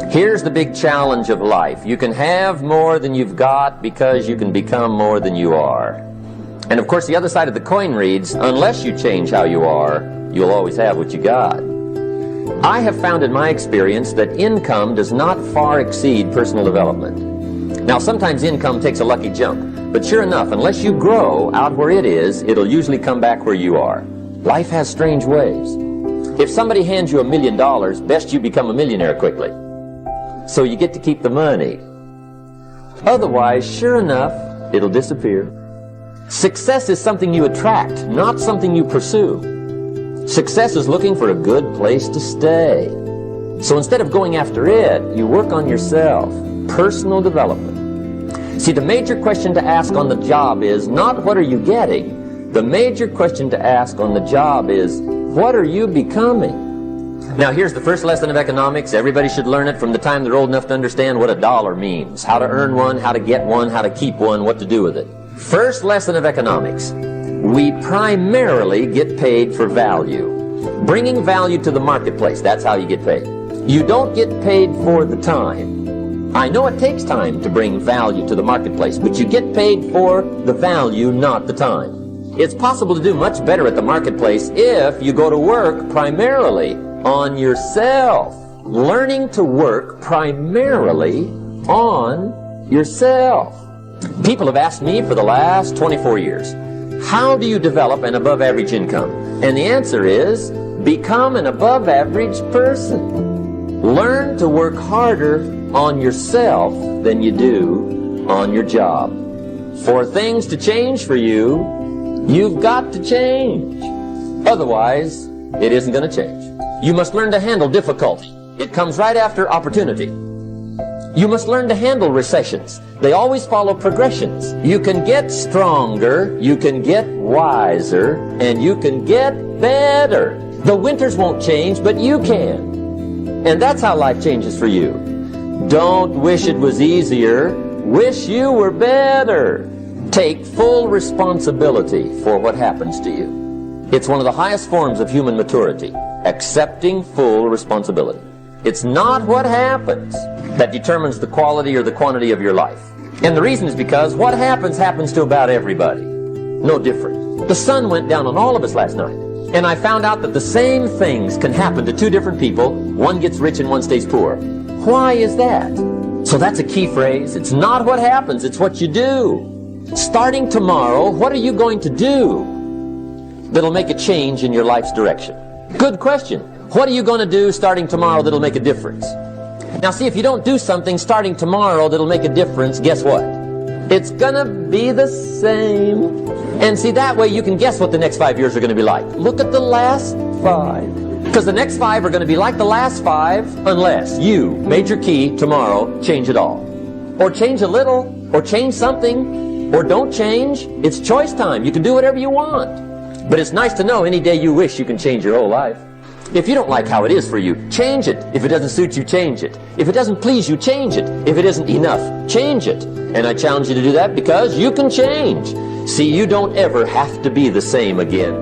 Here's the big challenge of life. You can have more than you've got because you can become more than you are. And of course, the other side of the coin reads, unless you change how you are, you'll always have what you got. I have found in my experience that income does not far exceed personal development. Now, sometimes income takes a lucky jump, but sure enough, unless you grow out where it is, it'll usually come back where you are. Life has strange ways. If somebody hands you $1 million, best you become a millionaire quickly, so you get to keep the money. Otherwise, sure enough, it'll disappear. Success is something you attract, not something you pursue. Success is looking for a good place to stay. So instead of going after it, you work on yourself. Personal development. See, the major question to ask on the job is not what are you getting. The major question to ask on the job is what are you becoming? Now here's the first lesson of economics. Everybody should learn it from the time they're old enough to understand what a dollar means. How to earn one, how to get one, how to keep one, what to do with it. First lesson of economics. We primarily get paid for value. Bringing value to the marketplace, that's how you get paid. You don't get paid for the time. I know it takes time to bring value to the marketplace, but you get paid for the value, not the time. It's possible to do much better at the marketplace if you go to work primarily on yourself. Learning to work primarily on yourself. People have asked me for the last 24 years, how do you develop an above average income? And the answer is, become an above average person. Learn to work harder on yourself than you do on your job. For things to change for you, you've got to change. Otherwise, it isn't going to change. You must learn to handle difficulty. It comes right after opportunity. You must learn to handle recessions. They always follow progressions. You can get stronger, you can get wiser, and you can get better. The winters won't change, but you can. And that's how life changes for you. Don't wish it was easier. Wish you were better. Take full responsibility for what happens to you. It's one of the highest forms of human maturity. Accepting full responsibility. It's not what happens that determines the quality or the quantity of your life. And the reason is because what happens to about everybody. No different. The sun went down on all of us last night. And I found out that the same things can happen to two different people. One gets rich and one stays poor. Why is that? So that's a key phrase. It's not what happens, it's what you do. Starting tomorrow, what are you going to do that'll make a change in your life's direction? Good question. What are you going to do starting tomorrow that'll make a difference? Now see, if you don't do something starting tomorrow that'll make a difference, guess what? It's going to be the same. And see, that way you can guess what the next 5 years are going to be like. Look at the last 5. Because the next 5 are going to be like the last 5 unless you, major key, tomorrow, change it all. Or change a little, or change something, or don't change. It's choice time. You can do whatever you want. But it's nice to know any day you wish you can change your whole life. If you don't like how it is for you, change it. If it doesn't suit you, change it. If it doesn't please you, change it. If it isn't enough, change it. And I challenge you to do that because you can change. See, you don't ever have to be the same again.